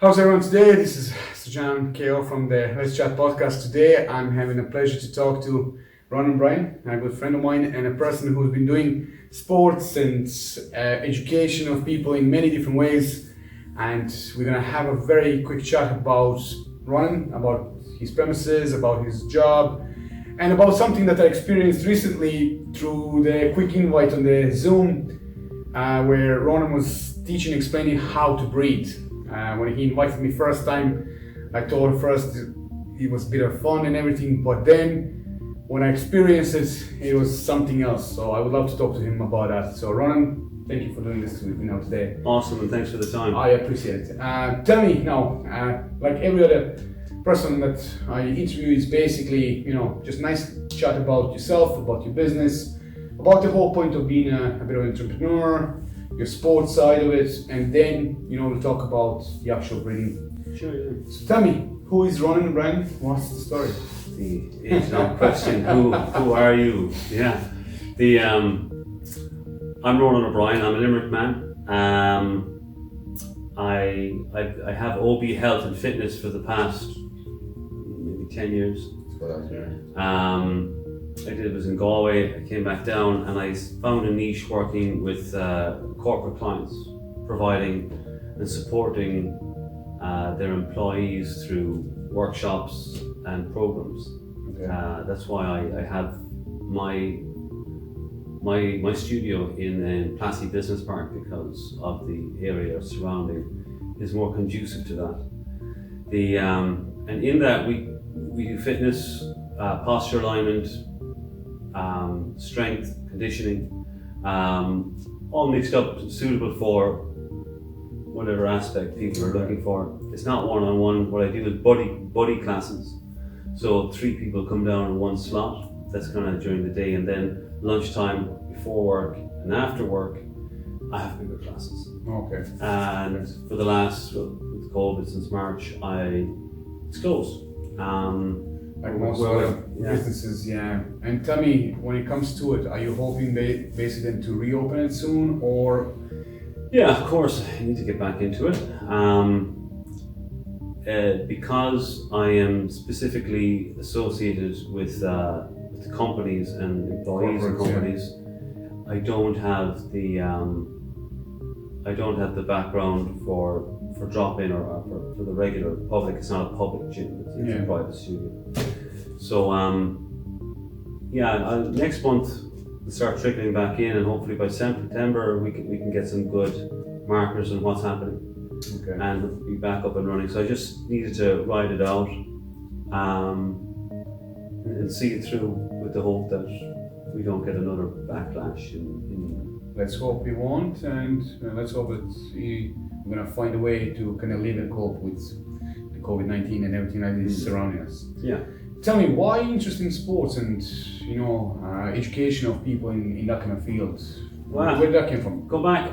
How's everyone today? This is Srdan KO from the Let's Chat podcast. Today I'm having a pleasure to talk to Ronan O'Brien, a good friend of mine and a person who's been doing sports and education of people in many different ways. And we're going to have a very quick chat about Ronan, about his premises, about his job, and about something that I experienced recently through the quick invite on the Zoom, where Ronan was teaching, explaining how to breathe. When he invited me first time, I thought first it was a bit of fun and everything, but then when I experienced it, it was something else. So I would love to talk to him about that. So Ronan, thank you for doing this with me now today. Awesome, and thanks for the time. I appreciate it. Tell me now, like every other person that I interview, is basically, just nice chat about yourself, about your business, about the whole point of being a bit of an entrepreneur, your sports side of it, and then, we'll talk about the actual breathing. Sure, yeah. So tell me, who is Ronan O'Brien? What's the story? The age-long question, who are you? Yeah. I'm Ronan O'Brien, I'm a Limerick man. I have OB Health and Fitness for the past maybe 10 years. I was in Galway, I came back down and I found a niche working with corporate clients, providing and supporting their employees through workshops and programs. Okay. That's why I have my studio in Plassey Business Park, because of the area surrounding is more conducive to that. And in that we do fitness, posture alignment, strength, conditioning, all mixed up, suitable for whatever aspect people are looking for. It's not one-on-one. What I do is buddy classes. So 3 people come down in one slot. That's kind of during the day, and then lunchtime, before work and after work, I have bigger classes. Okay. And for the last, with COVID since March, it's closed. Like most other businesses, yeah. And tell me, when it comes to it, are you hoping basically then to reopen it soon, or? Yeah, of course, I need to get back into it. Because I am specifically associated with the companies and employees of companies, yeah. I don't have the background for drop-in or for the regular public. It's not a public gym, it's a private studio. So next month we'll start trickling back in, and hopefully by September we can get some good markers on what's happening. Okay. And we'll be back up and running. So I just needed to ride it out and see it through, with the hope that we don't get another backlash in let's hope we won't, and let's hope that we're going to find a way to kind of live and cope with the COVID-19 and everything that is surrounding us. Yeah. Tell me, why interest in sports and education of people in that kind of field? Wow. Where did that come from? Go back.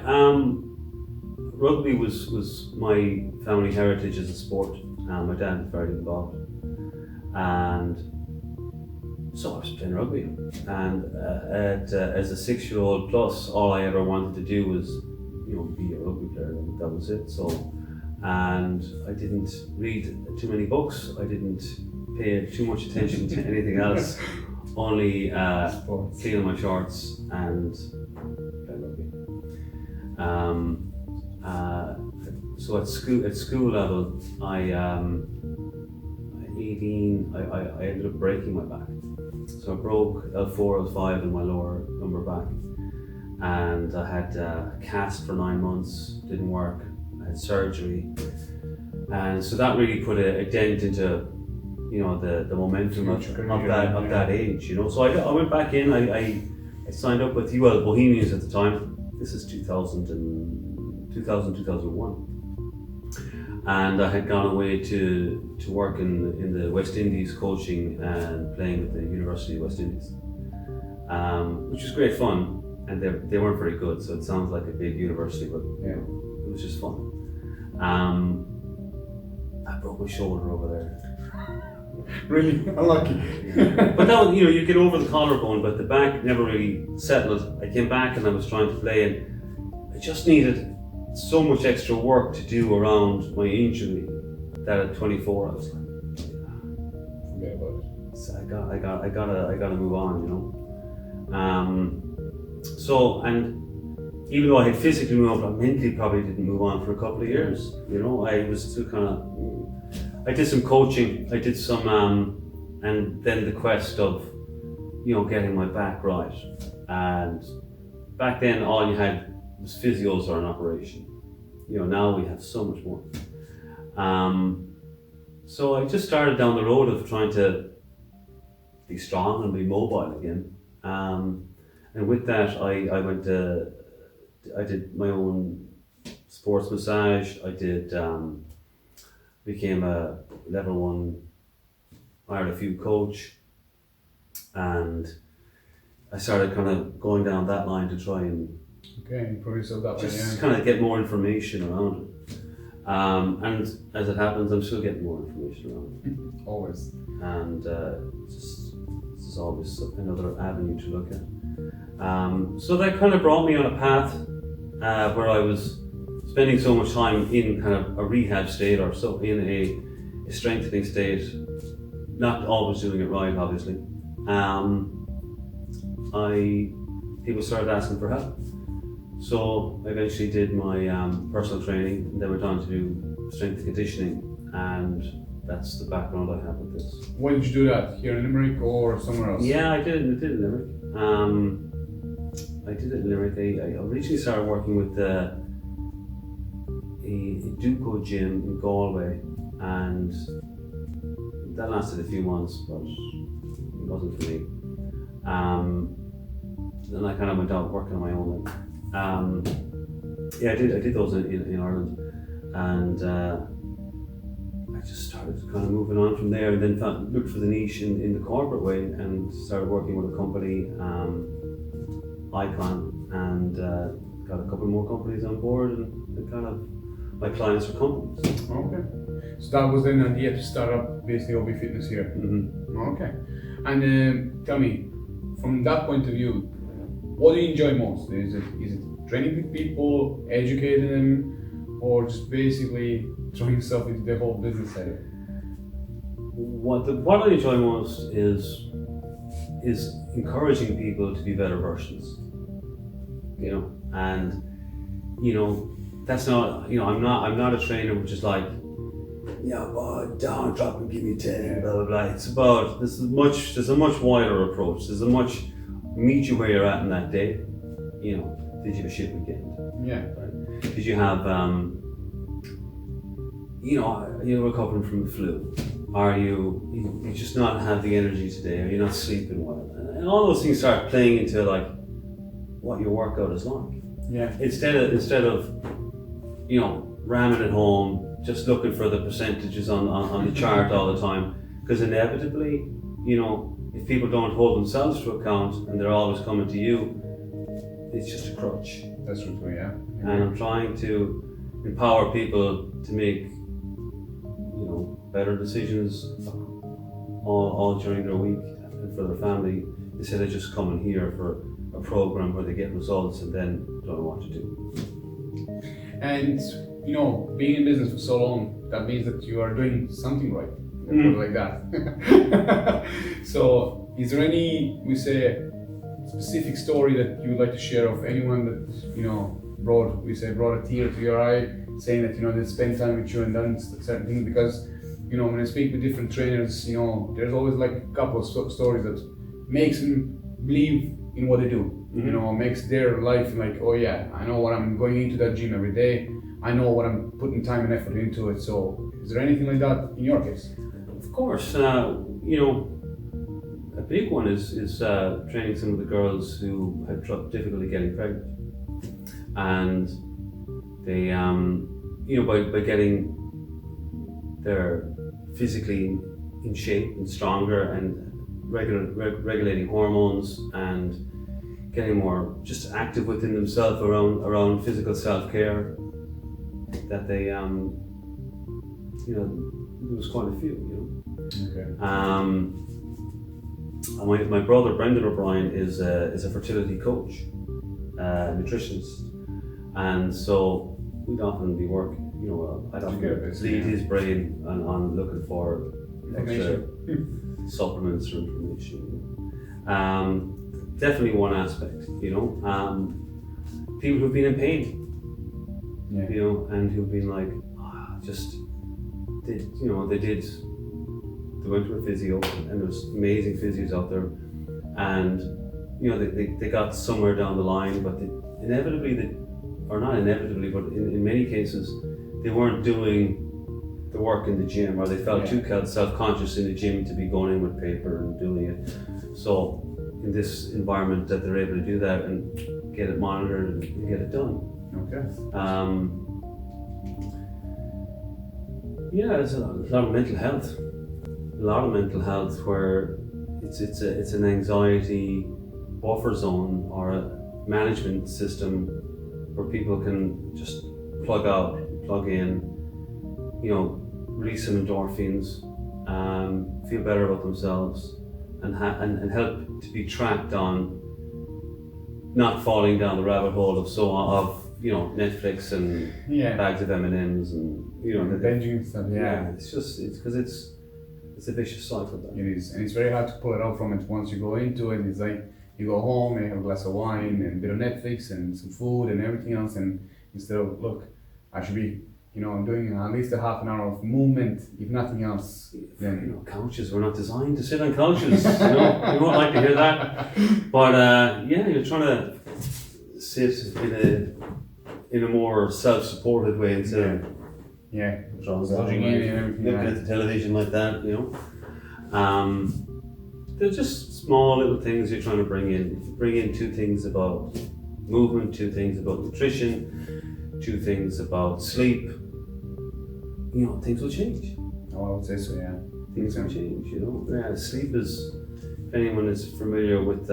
Rugby was my family heritage as a sport. My dad was very involved, and so I was playing rugby. And as a 6-year-old plus, all I ever wanted to do was, be a rugby player. That was it. So, and I didn't read too many books. I didn't pay too much attention to anything else. Only cleaning my shorts and playing rugby. So at school level, I ended up breaking my back. So I broke L4, L5 in my lower lumbar back, and I had a cast for 9 months. Didn't work. I had surgery, and so that really put a dent into the momentum of that age. So I went back in. I signed up with Bohemians at the time. This is 2001. And I had gone away to work in the West Indies, coaching and playing at the University of West Indies, which was great fun. And they weren't very good, so it sounds like a big university, but it was just fun. I broke my shoulder over there. Really unlucky. Yeah. But that was, you get over the collarbone, but the back never really settled. I came back and I was trying to play, and I just needed so much extra work to do around my injury that at 24 I was like, Forget about it. so I gotta move on, you know. So, and even though I had physically moved, I mentally probably didn't move on for a couple of years. You know, I was still kind of. I did some coaching. I did some, and then the quest of, you know, getting my back right. And back then, all you had was physios or an operation. You know, now we have so much more. So I just started down the road of trying to be strong and be mobile again. And with that, I did my own sports massage. I did, became a level 1 RFU coach, and I started kind of going down that line to try and improve yourself that way. just kind of get more information around it. And as it happens, I'm still getting more information around it. Always. And this is always another avenue to look at. So that kind of brought me on a path where I was spending so much time in kind of a rehab state, or so in a strengthening state, not always doing it right, obviously. People started asking for help. So I eventually did my personal training, and then went on to do strength and conditioning, and that's the background I have with this. When did you do that? Here in Limerick or somewhere else? Yeah, I did it in Limerick. I did it in Limerick. I originally started working with a Duco gym in Galway, and that lasted a few months, but it wasn't for me. Then I kind of went out working on my own. I did those in Ireland, and I just started kind of moving on from there, and then looked for the niche in the corporate way, and started working with a company, Icon, and got a couple more companies on board, and kind of my clients are companies. Okay. So that was then the idea to start up basically OB Fitness here. Mm-hmm. Okay. And tell me, from that point of view, what do you enjoy most? Is it training with people, educating them, or just basically throwing yourself into the whole business side of it? What I enjoy most is encouraging people to be better versions. You know, and you know, that's not, you know, I'm not a trainer which is like, yeah, well, down, drop and give me 10, blah blah blah. It's about there's a much wider approach. There's a much meet you where you're at in that day. You know, did you have a shit weekend? Yeah. Right? Did you have you know, you're recovering from the flu? Are you just not have the energy today? Are you not sleeping well? And all those things start playing into like what your workout is like. Yeah. Instead of you know, ramming it home, just looking for the percentages on the chart all the time, because inevitably, you know, if people don't hold themselves to account and they're always coming to you, it's just a crutch. That's true, yeah. And I'm trying to empower people to make, you know, better decisions all during their week and for their family, instead of just coming here for a program where they get results and then don't know what to do. And you know, being in business for so long, that means that you are doing something right. Put it like that. So, is there any, we say, specific story that you would like to share of anyone that, you know, brought a tear to your eye, saying that, you know, they spend time with you and done certain things? Because, you know, when I speak with different trainers, you know, there's always like a couple of stories that makes them believe in what they do. You know, makes their life like, oh yeah, I know what I'm going into that gym every day. I know what I'm putting time and effort into it. So, is there anything like that in your case? Of course, you know, a big one is training some of the girls who have difficulty getting pregnant, and they, you know, by getting their physically in shape and stronger and regulating hormones and getting more just active within themselves around physical self-care, that they, you know, there was quite a few, you know. Okay. My brother Ronan O'Brien is a fertility coach, nutritionist, and so we'd often be working, I'd often lead his brain on looking for extra supplements or information. Definitely one aspect, people who've been in pain, and who've been like, they went to a physio, and there's amazing physios out there, and they got somewhere down the line, but in many cases, they weren't doing the work in the gym, or they felt too self-conscious in the gym to be going in with paper and doing it. So in this environment that they're able to do that and get it monitored and get it done. Okay. There's a lot of mental health. Where it's an anxiety buffer zone or a management system where people can just plug in, release some endorphins, feel better about themselves, and help to be tracked on not falling down the rabbit hole of Netflix and bags of M&Ms and binging stuff. It's because it's a vicious cycle. It is, and it's very hard to pull it out from it once you go into it. It's like you go home and you have a glass of wine and a bit of Netflix and some food and everything else, and instead of, look, I should be, I'm doing at least a half an hour of movement, if nothing else. Then couches, we're not designed to sit on couches. You won't like to hear that. But you're trying to sit in a more self-supported way instead of lodging in and everything. Looking at the television like that, They're just small little things you're trying to bring in. If you bring in 2 things about movement, 2 things about nutrition, 2 things about sleep, things will change. Oh, I would say so, yeah. Things will change, Sleep is, if anyone is familiar with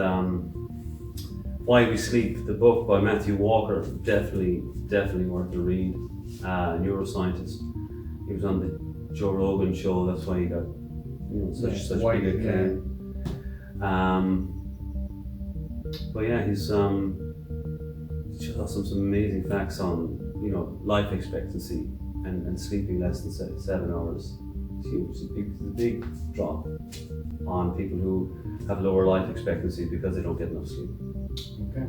Why We Sleep, the book by Matthew Walker, definitely worth a read. Neuroscientist. He was on the Joe Rogan show, that's why he got such big acclaim. But he's just got some amazing facts on life expectancy and sleeping less than 7 hours. It's huge. It's a big drop on people who have lower life expectancy because they don't get enough sleep. Okay,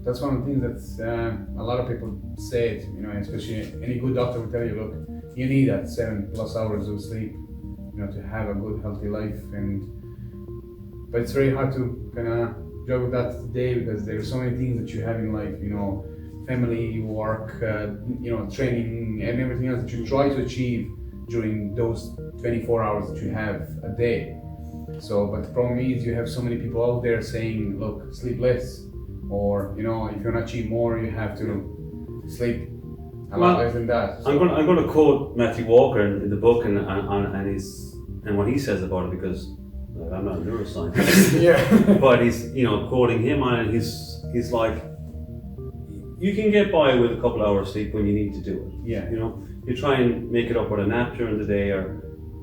that's one of the things that a lot of people say it, especially any good doctor will tell you, look, you need that 7+ hours of sleep, to have a good healthy life. But it's very hard to kind of juggle that today because there are so many things that you have in life, family, work, training and everything else that you try to achieve during those 24 hours that you have a day. So, but the problem is you have so many people out there saying, look, sleep less, or if you want to achieve more, you have to sleep a lot less than that. So. I'm going to quote Matthew Walker in the book and what he says about it, because I'm not a neuroscientist. But he's quoting him on it. He's like, you can get by with a couple hours sleep when you need to do it. You try and make it up with a nap during the day, or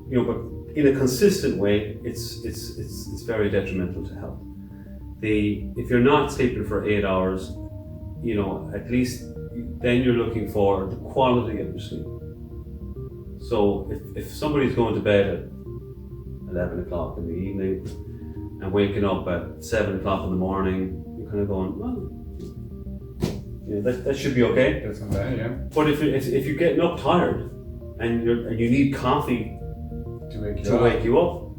but in a consistent way, it's very detrimental to health. If you're not sleeping for 8 hours, at least then you're looking for the quality of your sleep. So if somebody's going to bed at 11 o'clock in the evening and waking up at 7 o'clock in the morning, you're kind of going, well, that should be okay. That's not bad, yeah. But if you're getting up tired and you need coffee to wake you up,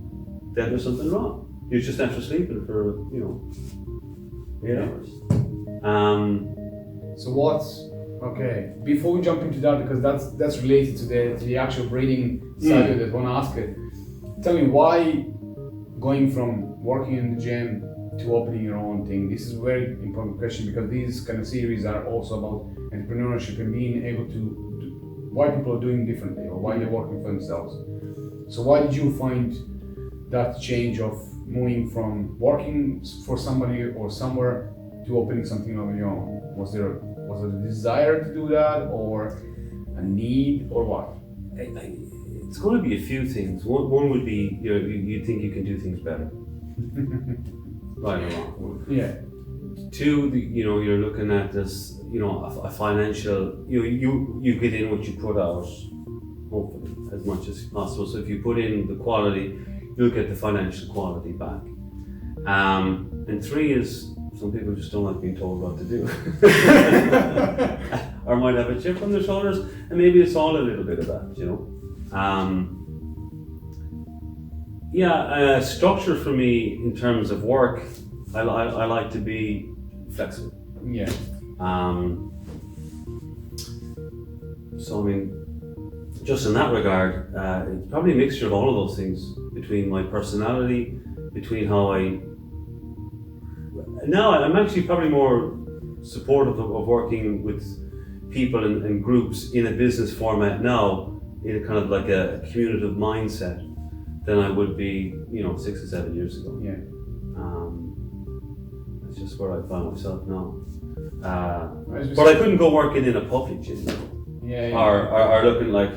then there's something wrong. You're just after sleeping for 8 hours. So before we jump into that, because that's related to the actual breathing side of it, I want to ask it. Tell me, why going from working in the gym to opening your own thing? This is a very important question, because these kind of series are also about entrepreneurship and being able to why people are doing differently or why they're working for themselves. So why did you find that change of moving from working for somebody or somewhere to opening something of your own? Was it a desire to do that, or a need, or what? It's going to be a few things. One would be you think you can do things better. Right or wrong. Yeah. Two, you're looking at this, a financial, you get in what you put out, hopefully, as much as possible. So if you put in the quality, you'll get the financial quality back. And three is, some people just don't like being told what to do. Or might have a chip on their shoulders, and maybe it's all a little bit of that, structure for me in terms of work, I like to be flexible. Yeah. So I mean, just in that regard, it's probably a mixture of all of those things, between my personality, between how now I'm actually probably more supportive of working with people and groups in a business format now, in a kind of like a communicative mindset, than I would be, 6 or 7 years ago. Yeah. That's just where I find myself now. But I couldn't go working in a public gym, yeah. or looking like,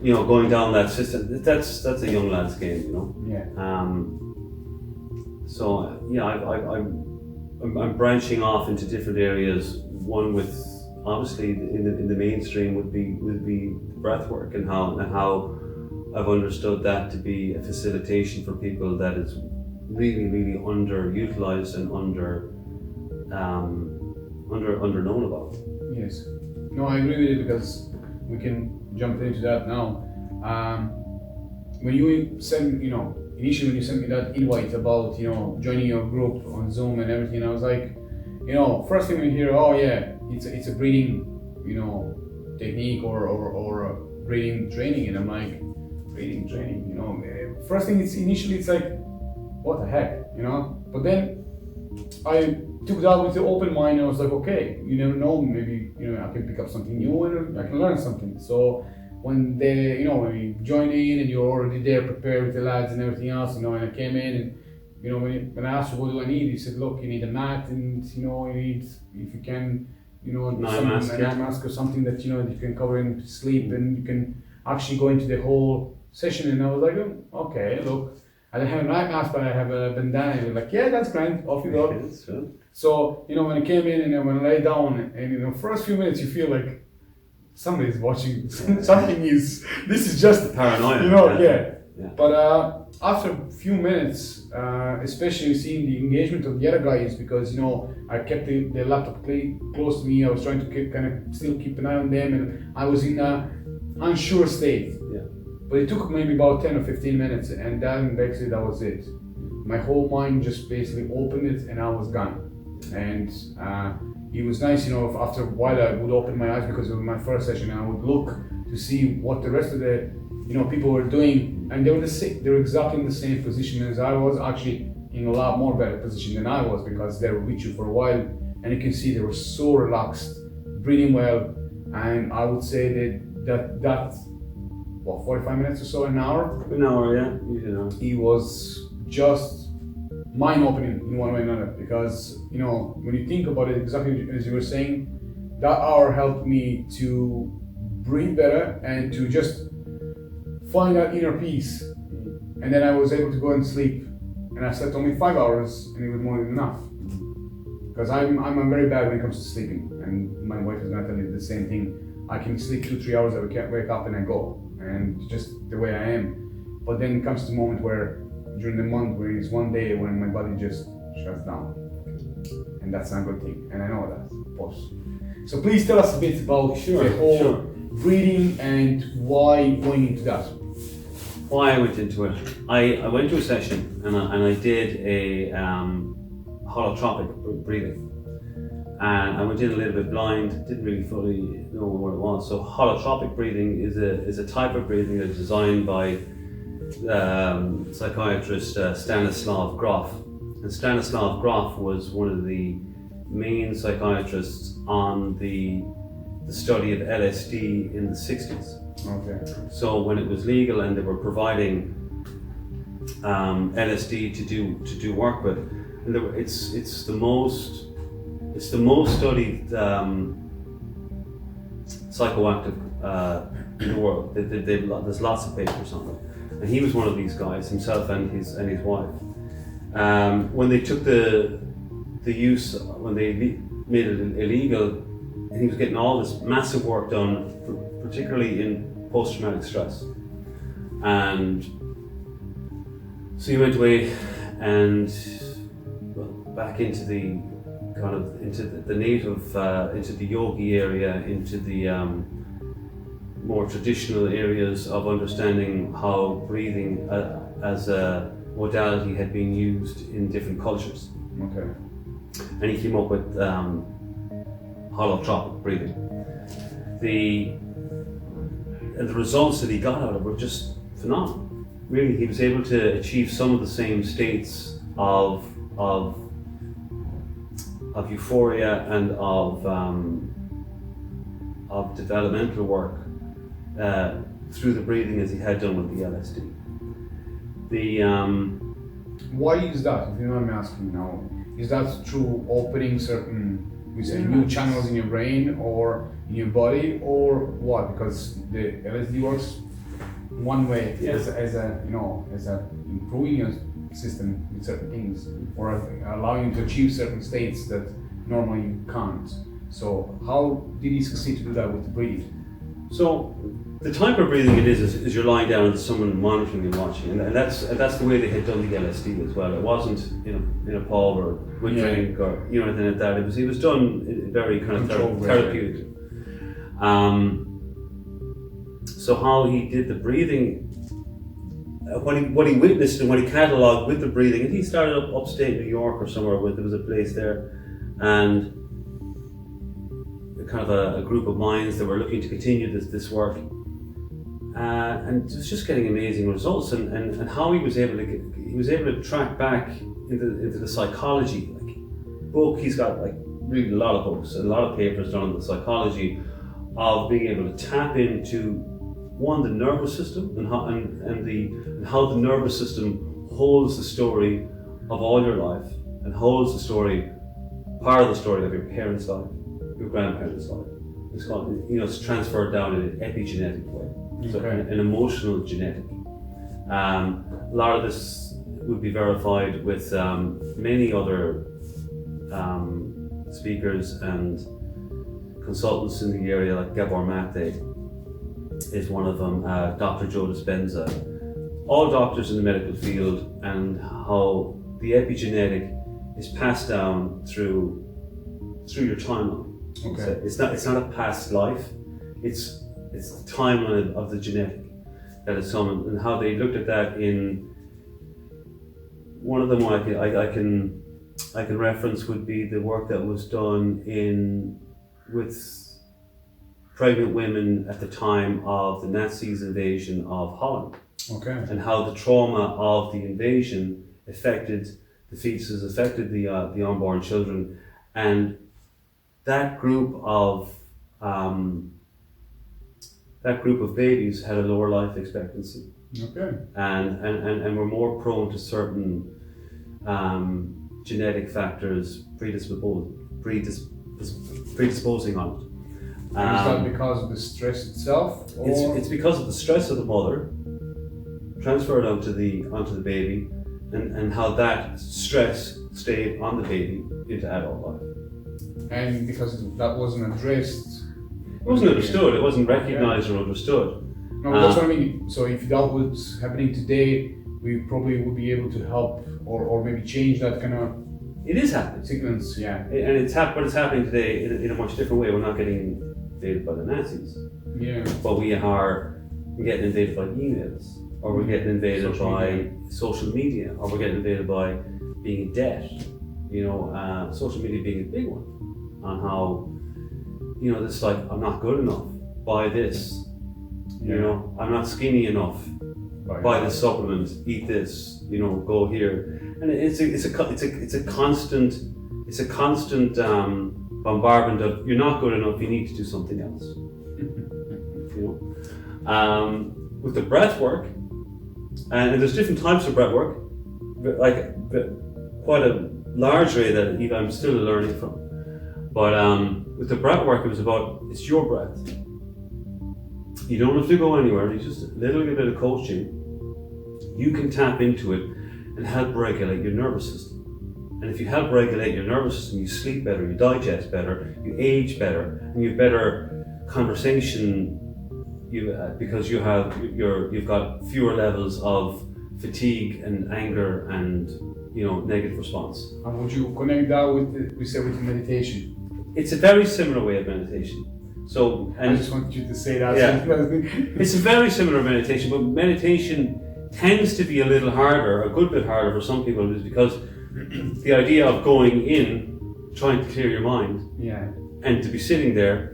going down that system. That's a young lad's game, Yeah. I'm branching off into different areas. One with, obviously, in the mainstream would be breath work, and how I've understood that to be a facilitation for people that is really, really underutilized and underknown about. Yes. No, I agree with you, because we can jump into that now. When you send, initially when you sent me that invite about, joining your group on Zoom and everything, I was like, first thing we hear, oh yeah, it's a breathing, technique or breathing training, and I'm like, breathing training, first thing initially it's like, what the heck, But then I took that with the open mind, and I was like, okay, you never know, maybe, I can pick up something new and I can learn something. So when when we joined in and you're already there prepared with the lads and everything else, and I came in and, when I asked you, what do I need? You said, look, you need a mat, and, you need, if you can, an eye mask or something that, you can cover in sleep, and you can actually go into the whole session. And I was like, oh, okay, look, I don't have an eye mask, but I have a bandana. And you're like, yeah, that's grand, off you go. So, when I came in and when I lay down, and first few minutes you feel like somebody's watching, this is just paranoia. Yeah. But after a few minutes, especially seeing the engagement of the other guys, because I kept the laptop close to me, I was trying to still keep an eye on them, and I was in an unsure state. Yeah. But it took maybe about 10 or 15 minutes, and then basically that was it. My whole mind just basically opened it, and I was gone. And it was nice, after a while I would open my eyes, because it was my first session, and I would look to see what the rest of the people were doing, and they were exactly in the same position as I was, actually in a lot more better position than I was, because they were with you for a while, and you can see they were so relaxed, breathing well, and I would say that 45 minutes or so, an hour? An hour, yeah. It was just mind-opening in one way or another, because when you think about it, exactly as you were saying, that hour helped me to breathe better and to just find that inner peace. And then I was able to go and sleep, and I slept only 5 hours, and it was more than enough, because I'm very bad when it comes to sleeping, and my wife is going to tell me the same thing. I can sleep 2-3 hours, I can't wake up and I go, and just the way I am. But then it comes to the moment where during the month, where it's one day when my body just shuts down, and that's not a good thing, and I know that, of course. So please tell us a bit about the whole breathing and why going into that. Why I went into it. I went to a session and I did a holotropic breathing, and I went in a little bit blind, didn't really fully know what it was. So holotropic breathing is a type of breathing that's designed by psychiatrist Stanislav Grof. And Stanislav Grof was one of the main psychiatrists on the study of LSD in the 60s. Okay. So when it was legal and they were providing LSD to do work with, and it's the most studied psychoactive in the world. There's lots of papers on it, and he was one of these guys himself and his wife. When they took the the use, when they made it illegal, he was getting all this massive work done, particularly in post-traumatic stress. And so he went away and back into the the native, into the yogi area, into the more traditional areas of understanding how breathing as a modality had been used in different cultures. Okay. And he came up with holotropic breathing. The results that he got out of it were just phenomenal. Really, he was able to achieve some of the same states of euphoria and of developmental work through the breathing as he had done with the LSD. Why is that? If you know what I'm asking now, is that through opening certain, new channels in your brain or in your body, or what? Because the LSD works one way as a improving your system with certain things, or allowing you to achieve certain states that normally you can't. So how did he succeed to do that with the breathing? So the type of breathing it is you're lying down and there's someone monitoring and watching, and that's the way they had done the LSD as well. It wasn't in a pub or with drink or anything like that. It was done very kind of therapeutic. So how he did the breathing, what he witnessed and what he catalogued with the breathing, and he started up upstate New York or somewhere where there was a place there, and kind of a group of minds that were looking to continue this work, and it was just getting amazing results, and how he was able to track back into the psychology. He's got really a lot of books and a lot of papers done on the psychology of being able to tap into the nervous system and how the nervous system holds the story of all your life and holds part of the story of your parents' life, your grandparents' life. It's called, it's transferred down in an epigenetic way, so an emotional genetic. A lot of this would be verified with many other speakers and consultants in the area, like Gabor Mate is one of them, Dr. Joe Dispenza, all doctors in the medical field, and how the epigenetic is passed down through your timeline. Okay. It's not a past life, it's the timeline of the genetic that is summoned, and how they looked at that in one of them I can reference would be the work that was done with pregnant women at the time of the Nazis' invasion of Holland. Okay. And how the trauma of the invasion affected the fetuses, affected the unborn children, and that group of babies had a lower life expectancy. Okay. And were more prone to certain genetic factors predisposing on it. Is that because of the stress itself? Or? It's because of the stress of the mother transferred onto the baby, and how that stress stayed on the baby into adult life. And because that wasn't addressed. It wasn't understood. It wasn't recognized or understood. No, but that's what I mean. So if that was happening today, we probably would be able to help or maybe change that kind of. It is happening. Sequence, yeah. And it's happening today in a much different way. We're not getting invaded by the Nazis. Yeah. But we're getting invaded by emails, or we're getting invaded by social media, or we're getting invaded by being in debt. Social media being a big one, on how, this I'm not good enough, buy this. I'm not skinny enough, buy this supplement, eat this, go here. And it's a constant bombardment of, you're not good enough, you need to do something else. With the breath work, and there's different types of breath work, quite a large array that even I'm still learning from. But with the breath work, it's your breath. You don't have to go anywhere, it's just a little bit of coaching. You can tap into it and help regulate your nervous system. And if you help regulate your nervous system, you sleep better, you digest better, you age better, and you have better conversation. Because you've got fewer levels of fatigue and anger and negative response. And would you connect that with meditation? It's a very similar way of meditation. So, I just wanted you to say that. Yeah. It's a very similar meditation, but meditation tends to be a little harder, a good bit harder for some people, is because the idea of going in, trying to clear your mind, and to be sitting there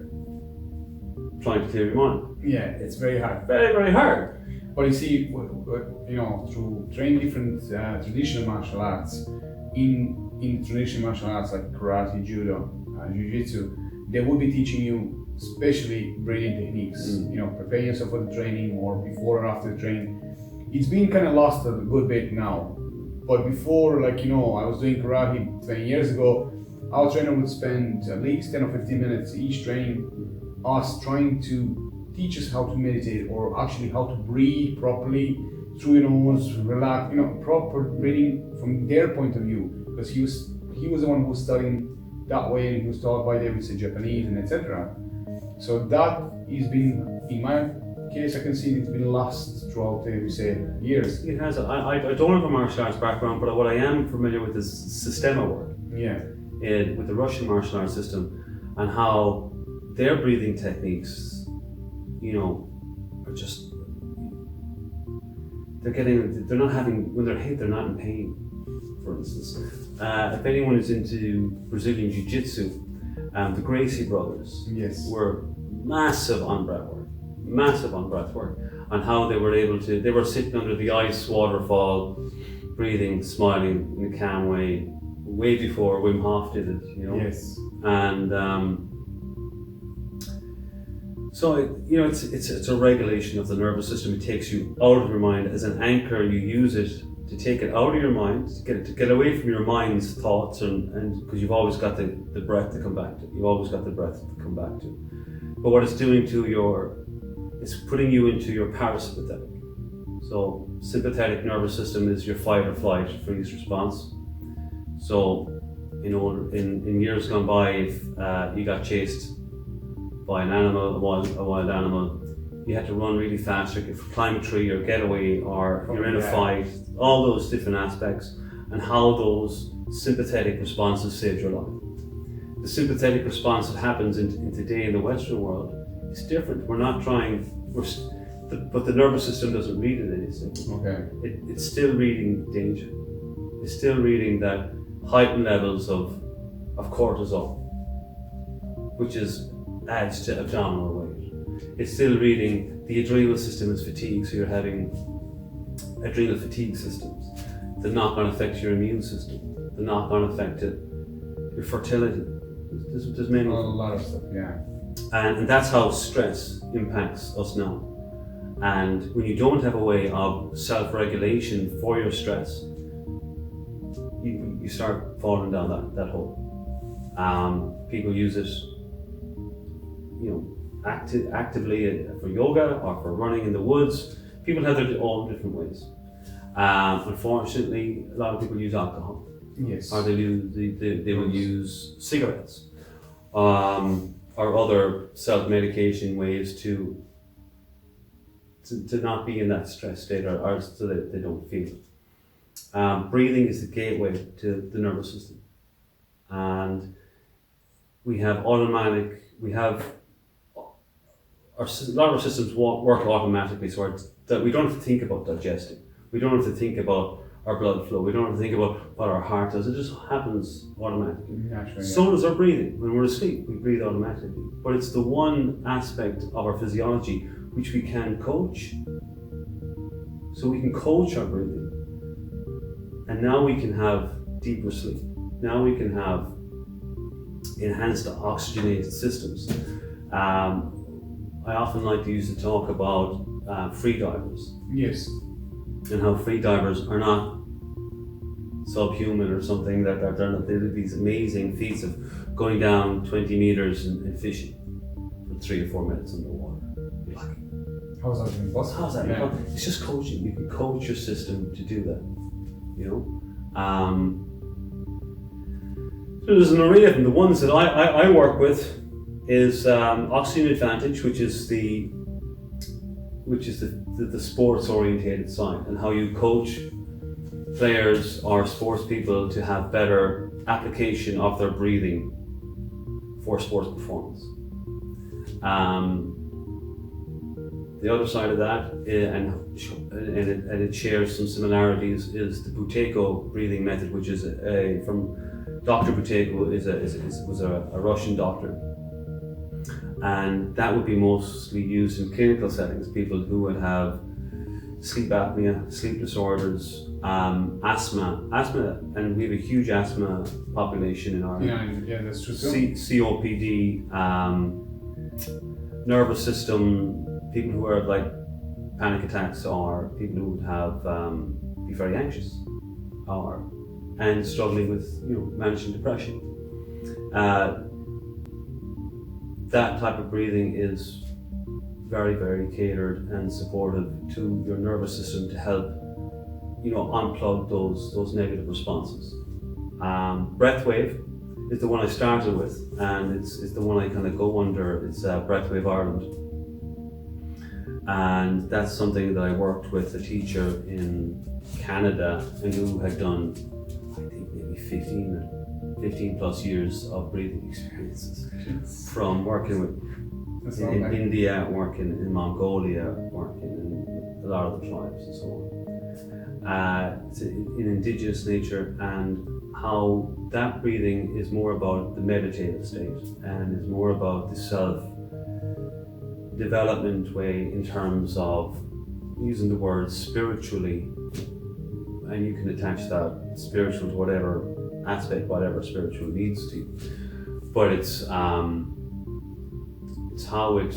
trying to clear your mind. Yeah, it's very hard. Very, very hard. But you see, through training different traditional martial arts, in traditional martial arts like karate, judo, jiu-jitsu, they will be teaching you especially breathing techniques. Preparing yourself for the training or before or after the training. It's been kind of lost a good bit now. But before, I was doing karate 20 years ago, our trainer would spend at least 10 or 15 minutes each training us trying to teach us how to meditate, or actually how to breathe properly through your nose, relax, proper breathing from their point of view, because he was the one who was studying that way, and he was taught by them, Japanese and etc. So that has been, in my case, I can see it's been lost throughout years. It has. I don't have a martial arts background, but what I am familiar with is systema work. Yeah. With the Russian martial arts system, and how their breathing techniques, are just, they're not having, when they're hit, they're not in pain, for instance. If anyone is into Brazilian Jiu-Jitsu, the Gracie brothers were massive on breath work, and how they were sitting under the ice waterfall, breathing, smiling in a calm way before Wim Hof did it, Yes. And so it's a regulation of the nervous system. It takes you out of your mind as an anchor. You use it to take it out of your mind, to get away from your mind's thoughts, and because you've always got the breath to come back to. But what it's doing it's putting you into your parasympathetic. So sympathetic nervous system is your fight or flight freeze response. So in years gone by, if you got chased by an animal, a wild animal, you had to run really fast, or climb a tree, or get away, or you're in a fight, all those different aspects, and how those sympathetic responses saved your life. The sympathetic response that happens in today in the Western world is different. We're not trying, but the nervous system doesn't read it anything. Okay. It's still reading danger. It's still reading that heightened levels of cortisol, which adds to abdominal weight. It's still reading the adrenal system is fatigued, so you're having adrenal fatigue systems. The knock-on effect your immune system. The knock-on effect your fertility. There's many. A lot of stuff, yeah. And that's how stress impacts us now. And when you don't have a way of self-regulation for your stress, you start falling down that hole. People use it, actively for yoga or for running in the woods. People have their own different ways. Unfortunately, a lot of people use alcohol. Yes. Or they will use cigarettes, or other self-medication ways to not be in that stress state, or so that they don't feel it. Breathing is the gateway to the nervous system, and we have a lot of our systems work automatically, so that we don't have to think about digesting. We don't have to think about our blood flow. We don't have to think about what our heart does. It just happens automatically. Naturally, so does our breathing. When we're asleep, we breathe automatically. But it's the one aspect of our physiology which we can coach. So we can coach our breathing. And now we can have deeper sleep. Now we can have enhanced oxygenated systems. I often like to use the talk about free divers. Yes. And how free divers are not subhuman or something, that they do these amazing feats of going down 20 meters and fishing for 3 or 4 minutes underwater. You're like, how is that even possible? How's that? Yeah. It's just coaching. You can coach your system to do that. So there's an array of them. The ones that I work with is Oxygen Advantage, which is the sports orientated side, and how you coach players or sports people to have better application of their breathing for sports performance. The other side of that, and it shares some similarities, is the Buteyko breathing method, which is from Dr. Buteyko was a Russian doctor, and that would be mostly used in clinical settings. People who would have sleep apnea, sleep disorders, asthma, and we have a huge asthma population in Ireland. Yeah, that's true. COPD, nervous system, people who have like panic attacks, or people who would have be very anxious, and struggling with managing depression. That type of breathing is very, very catered and supportive to your nervous system to help unplug those negative responses. BreathWave is the one I started with, and it's the one I kind of go under. It's BreathWave Ireland. And that's something that I worked with a teacher in Canada, and who had done, I think, maybe 15 plus years of breathing experiences, from working with in India, working in Mongolia, working in a lot of the tribes and so on. It's in indigenous nature, and how that breathing is more about the meditative state, and is more about the self development way, in terms of using the word spiritually, and you can attach that spiritual to whatever aspect, whatever spiritual needs to you. But it's how it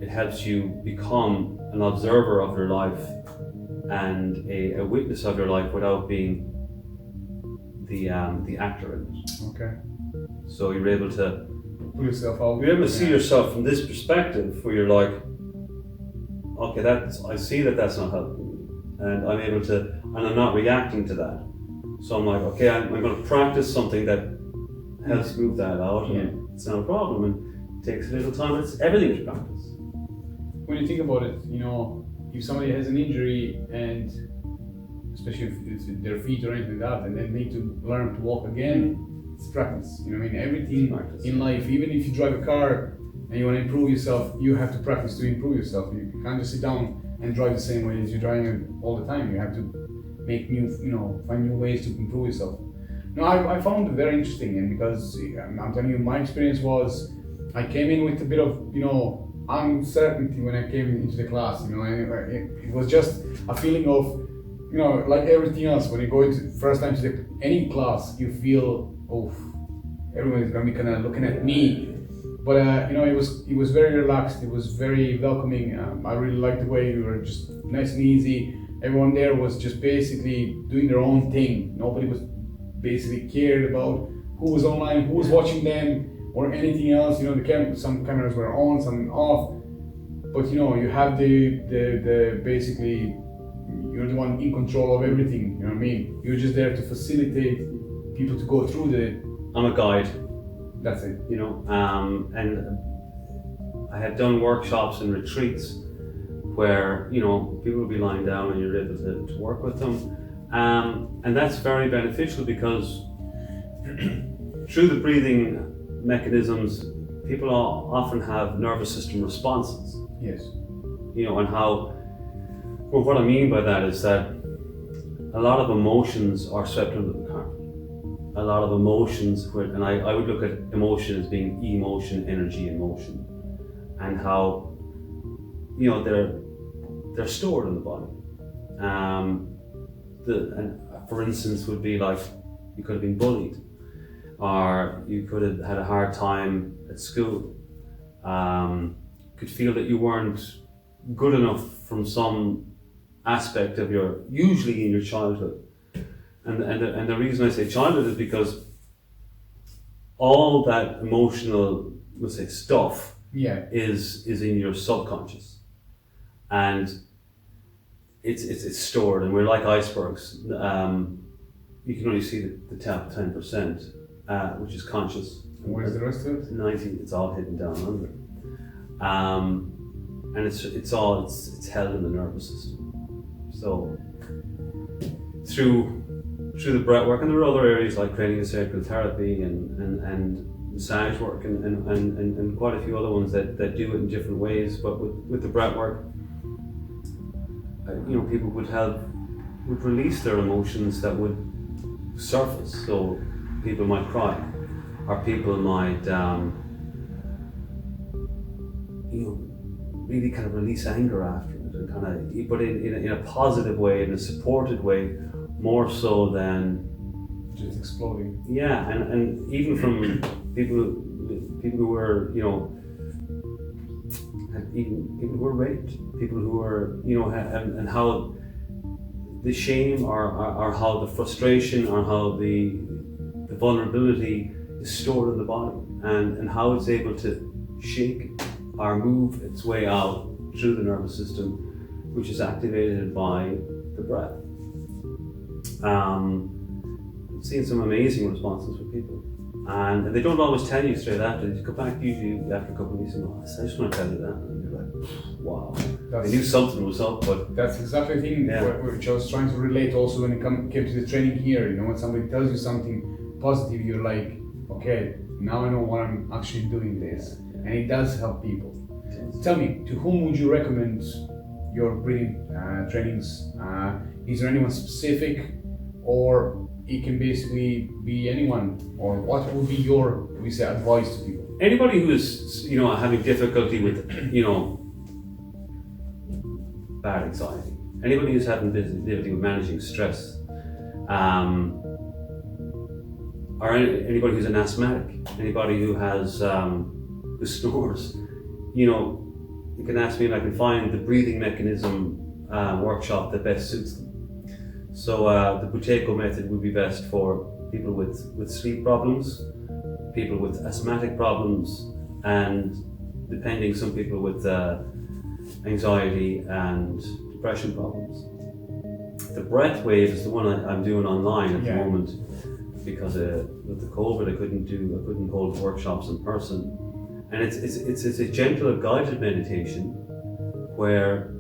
helps you become an observer of your life and a witness of your life without being the actor in it. Okay. So you're able to pull yourself out. You're able to see yourself from this perspective, where you're like, okay, I see that's not helping me, and I'm able to, and I'm not reacting to that. So I'm like, okay, I'm going to practice something that helps move that out, and it's not a problem, and it takes a little time. Everything is practice. When you think about it, if somebody has an injury, and especially if it's their feet or anything like that, and they need to learn to walk again, it's practice. Everything practice in life, even if you drive a car and you want to improve yourself, you have to practice to improve yourself. You can't just sit down and drive the same way as you're driving all the time. You have to make find new ways to improve yourself. No, I found it very interesting, and because I'm telling you, my experience was, I came in with a bit of uncertainty when I came into the class. It was just a feeling of, like everything else, when you go into first time to any class, you feel, everyone's gonna be kind of looking at me. But it was very relaxed. It was very welcoming. I really liked the way you were just nice and easy. Everyone there was just basically doing their own thing. Nobody was basically cared about who was online, who was watching them, or anything else. Some cameras were on, some off. But you have the basically, you're the one in control of everything. You know what I mean? You're just there to facilitate people to go through I'm a guide. That's it. And I have done workshops and retreats where people will be lying down and you're able to work with them, and that's very beneficial, because through the breathing mechanisms, people often have nervous system responses. Yes. And how. Well, what I mean by that is that a lot of emotions are swept under the carpet. A lot of emotions, and I would look at emotion as being emotion, energy, and motion, and how they're stored in the body. And for instance, would be like, you could have been bullied, or you could have had a hard time at school. Could feel that you weren't good enough from some aspect of usually in your childhood. And the reason I say childhood is because all that emotional, let's say, stuff is in your subconscious, and it's stored, and we're like icebergs. You can only see the top 10%, which is conscious. Where's the rest of it? 90, it's all hidden down under. And it's held in the nervous system. So through the breath work, and there are other areas like craniosacral therapy and massage work and quite a few other ones that do it in different ways. But with the breath work, people would release their emotions that would surface. So people might cry, or people might really kind of release anger after it, and kind of, but in a positive way, in a supported way, more so than just exploding. Yeah, and even from people who were, even people who were raped, people who were, and how the shame or how the frustration or how the vulnerability is stored in the body, and how it's able to shake or move its way out through the nervous system, which is activated by the breath. I've seen some amazing responses with people, and they don't always tell you straight after. They come back usually after a couple of weeks and go, I just want to tell you that, and you're like, wow, they knew something was up. But that's exactly the thing which I was trying to relate also when it came to the training here. When somebody tells you something positive, you're like, okay, now I know what I'm actually doing this, and it does help people. Tell me, to whom would you recommend your breathing trainings? Is there anyone specific, or it can basically be anyone? Or what would be your advice to people? Anybody who is having difficulty with bad anxiety, anybody who's having difficulty with managing stress, or anybody who's an asthmatic, anybody who has who snores, you can ask me and I can find the breathing mechanism workshop that best suits them. So the Buteyko method would be best for people with sleep problems, people with asthmatic problems, and depending, some people with anxiety and depression problems. The BreathWave is the one I'm doing online at the moment, because with the COVID I couldn't hold workshops in person. And it's a gentle guided meditation where,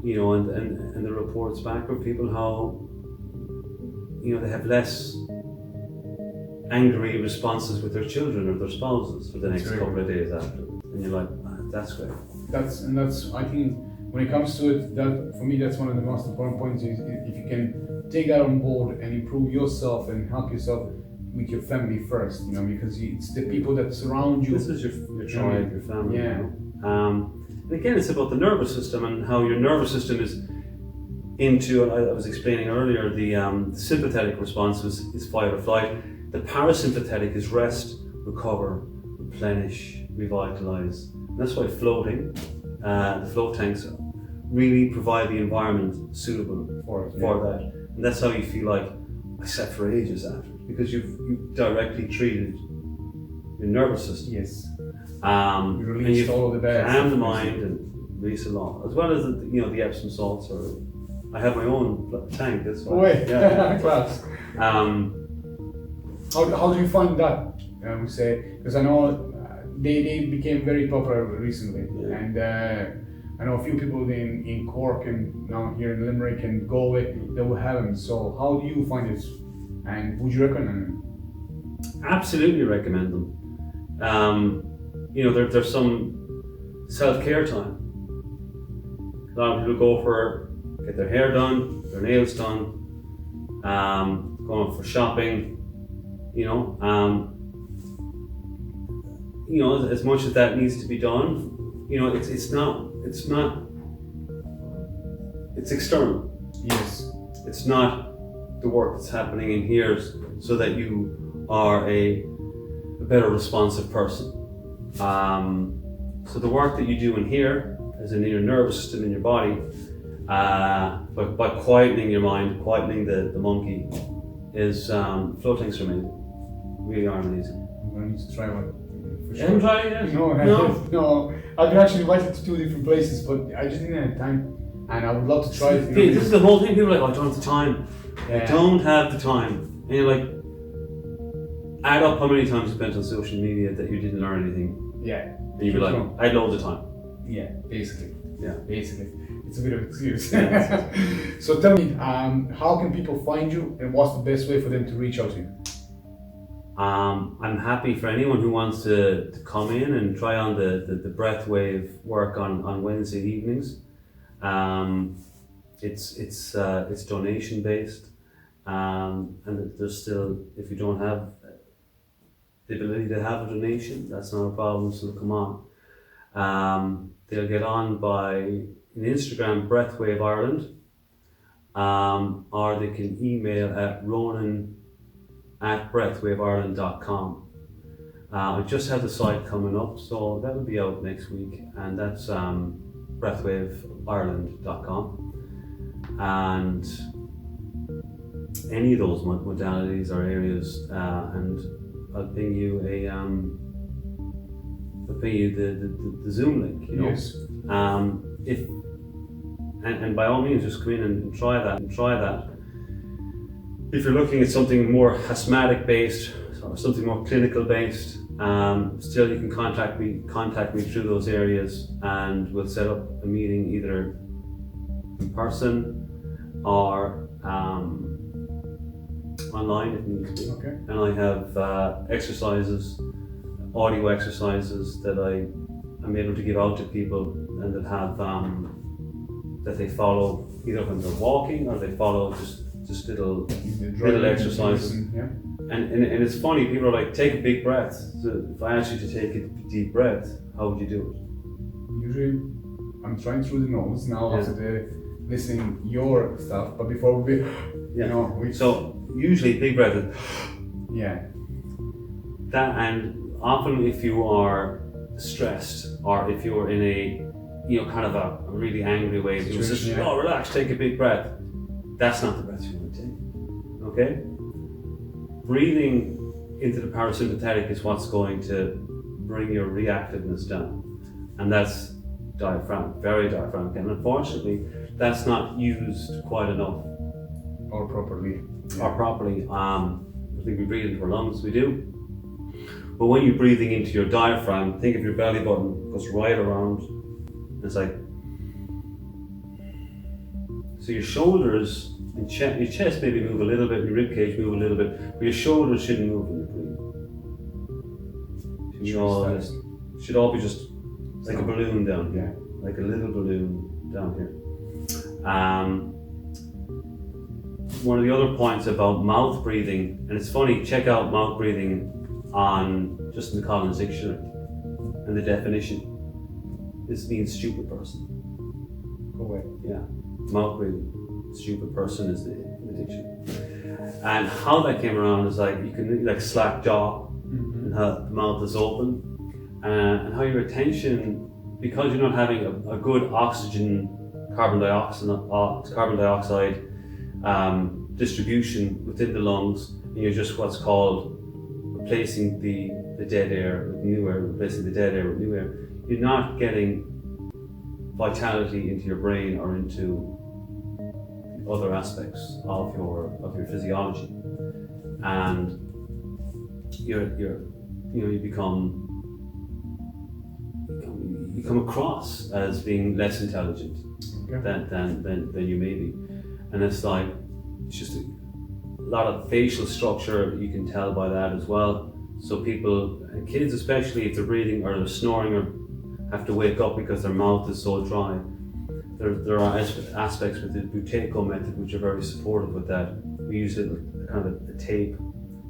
and the reports back from people how, they have less angry responses with their children or their spouses for the next couple of days after. And you're like, that's great. That's I think when it comes to it, that for me that's one of the most important points is if you can take that on board and improve yourself and help yourself with your family first, because it's the people that surround you. This is your tribe, your family. Yeah. And again, it's about the nervous system and how your nervous system is into. I was explaining earlier, the sympathetic response is fight or flight. The parasympathetic is rest, recover, replenish, revitalize. And that's why floating, the float tanks, really provide the environment suitable for that. And that's how you feel like I slept for ages after, because you've directly treated your nervous system. Yes. You released all of the bad. Calm the mind and release a lot, as well as the Epsom salts. Or I have my own tank. That's why. Oh wait, class. How do you find that? We say, because I know they became very popular recently, and I know a few people in Cork and now here in Limerick and Galway that will have them. So how do you find it, and would you recommend them? Absolutely recommend them. There's some self-care time. A lot of people get their hair done, their nails done, going for shopping. As much as that needs to be done, it's external. Yes. It's not the work that's happening in here so that you are a better responsive person. So the work that you do in here, as in your nervous system in your body, by quietening your mind, quietening the monkey, is float tanks are amazing. Really are amazing. I'm going to need to try one. For You haven't tried it yet? No. I've been actually invited to 2 different places, but I just didn't have time, and I would love to try it. This is the whole thing. People are like, I don't have the time. Yeah. I don't have the time. And you're like, add up how many times you spent on social media that you didn't learn anything. Yeah. And you'd be like, I had loads of time. Yeah, basically. Yeah. Basically. It's a bit of an excuse. Yeah. So tell me, how can people find you and what's the best way for them to reach out to you? I'm happy for anyone who wants to come in and try on the BreathWave work on Wednesday evenings. It's donation based, and there's still, if you don't have the ability to have a donation, that's not a problem, so come on. They'll get on by Instagram BreathWave Ireland, or they can email at ronan@breathwaveireland.com. I just have the site coming up, so that will be out next week, and that's breathwaveireland.com. And any of those modalities or areas, and I'll ping you the Zoom link. You know, Yes. And by all means, just come in and try that. If you're looking at something more asthmatic based or something more clinical based, still you can contact me through those areas, and we'll set up a meeting either in person or online if needs be. Okay. And I have audio exercises that I'm able to give out to people, and that have that they follow either when they're walking, or they follow just little exercises. Yeah. And it's funny, people are like, take a big breath. So if I asked you to take a deep breath, how would you do it? Usually I'm trying through the nose now Yeah. after listening your stuff, but before we So usually big breath is yeah. that, and often if you are stressed, or if you're in a kind of a really angry way, it was just relax, take a big breath. That's not the breath you want to take. Okay? Breathing into the parasympathetic is what's going to bring your reactiveness down, and that's very diaphragmatic, and unfortunately that's not used quite enough Or properly. I think we breathe into our lungs, we do. But when you're breathing into your diaphragm, think of your belly button goes right around. It's like, so your shoulders and your chest maybe move a little bit, your rib cage move a little bit, but your shoulders shouldn't move when you breathe. Should all be just like a balloon down here, like a little balloon down here. One of the other points about mouth breathing, and it's funny, check out mouth breathing on just in the Collins Dictionary, and the definition. This means stupid person. Go away. Yeah, mouth breathing, stupid person is in the dictionary. And how that came around is like, you can like slack jaw, and how the mouth is open, and how your attention, because you're not having a good carbon dioxide distribution within the lungs, and you're just what's called replacing the dead air with new air, you're not getting vitality into your brain or into other aspects of your physiology, and you become across as being less intelligent than you may be. And it's like, it's just a lot of facial structure, you can tell by that as well. So people, and kids especially, if they're breathing or they're snoring or have to wake up because their mouth is so dry, there are aspects with the Buteco method which are very supportive with that. We use a kind of a tape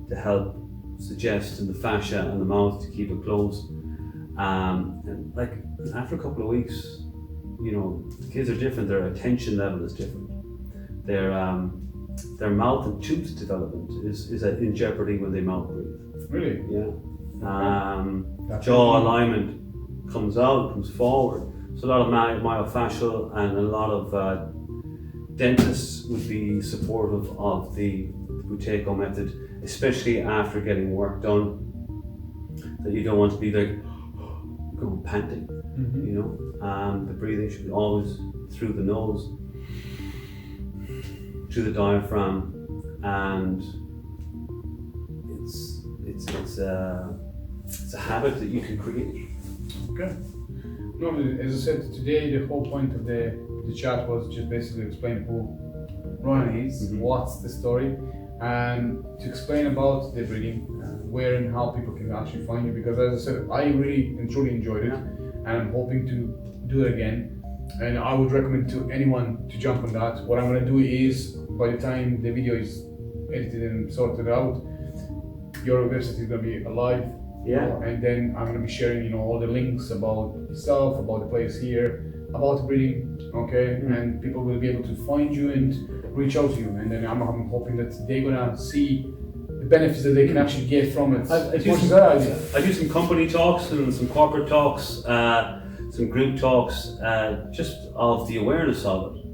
to help suggest in the fascia and the mouth to keep it closed. And like after a couple of weeks, the kids are different, their attention level is different. Their mouth and tooth development is in jeopardy when they mouth breathe. Really? Yeah. Jaw alignment comes forward. So a lot of myofascial, and a lot of dentists would be supportive of the Buteco method, especially after getting work done. That you don't want to be like going panting. The breathing should be always through the nose, to the diaphragm, and it's a habit that you can create. Okay. No, as I said today, the whole point of the chat was just basically explain who Ronan is, what's the story, and to explain about the breeding, where and how people can actually find you. Because as I said, I really and truly enjoyed it, and I'm hoping to do it again. And I would recommend to anyone to jump on that. What I'm going to do is, by the time the video is edited and sorted out, your website is going to be alive. And then I'm going to be sharing, all the links about yourself, about the place here, about the breeding, and people will be able to find you and reach out to you. And then I'm hoping that they're going to see the benefits that they can actually get from it. I do some company talks and some corporate talks, some group talks, just of the awareness of it.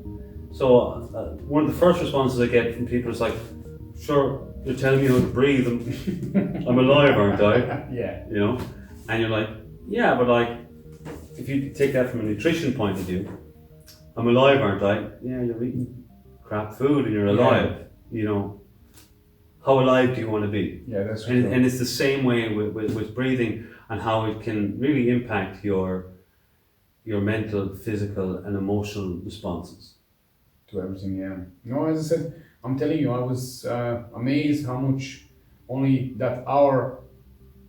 So one of the first responses I get from people is like, sure, you're telling me how to breathe, I'm alive, aren't I? Yeah. And you're like, yeah, but like, if you take that from a nutrition point of view, I'm alive, aren't I? Yeah, you're eating crap food and you're alive. How alive do you want to be? Yeah, that's true. And it's the same way with breathing and how it can really impact your mental, physical and emotional responses. To everything, yeah. No, as I said, I'm telling you, I was amazed how much only that hour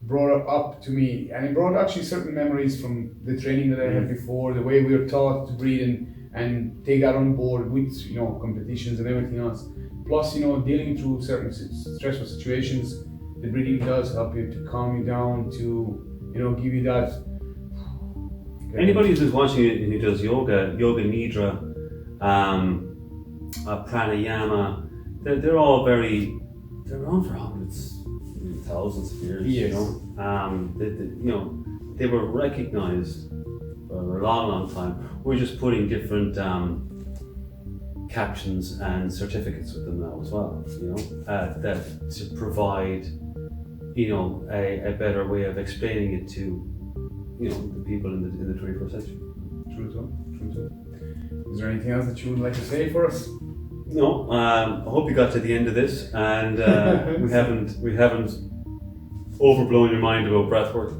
brought up to me, and it brought actually certain memories from the training that I had before, the way we were taught to breathe and take that on board with competitions and everything else. Plus, dealing through certain stressful situations, the breathing does help you to calm you down, to give you that. Anybody who's watching it who does yoga nidra, pranayama, they're all they're on for hundreds, thousands of years. Yes. They were recognized for a long time. We're just putting different captions and certificates with them now as well. That to provide a better way of explaining it to the people in the 21st century. True too. Is there anything else that you would like to say for us? No, I hope you got to the end of this and we haven't overblown your mind about breathwork.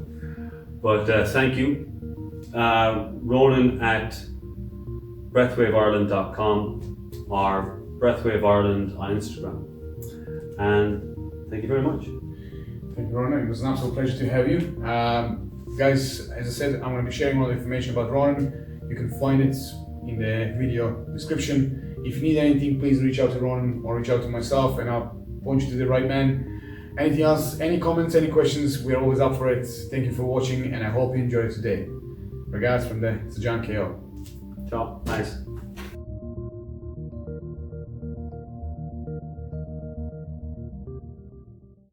But thank you. Ronan at BreathWaveIreland.com or BreathWave Ireland on Instagram. And thank you very much. Thank you, Ronan. It was an absolute pleasure to have you. Guys, as I said, I'm going to be sharing all the information about Ronan. You can find it in the video description. If you need anything, please reach out to Ronan or reach out to myself and I'll point you to the right man. Anything else, any comments, any questions, we're always up for it. Thank you for watching and I hope you enjoyed today. Regards from the Srdan KO. Ciao. Nice.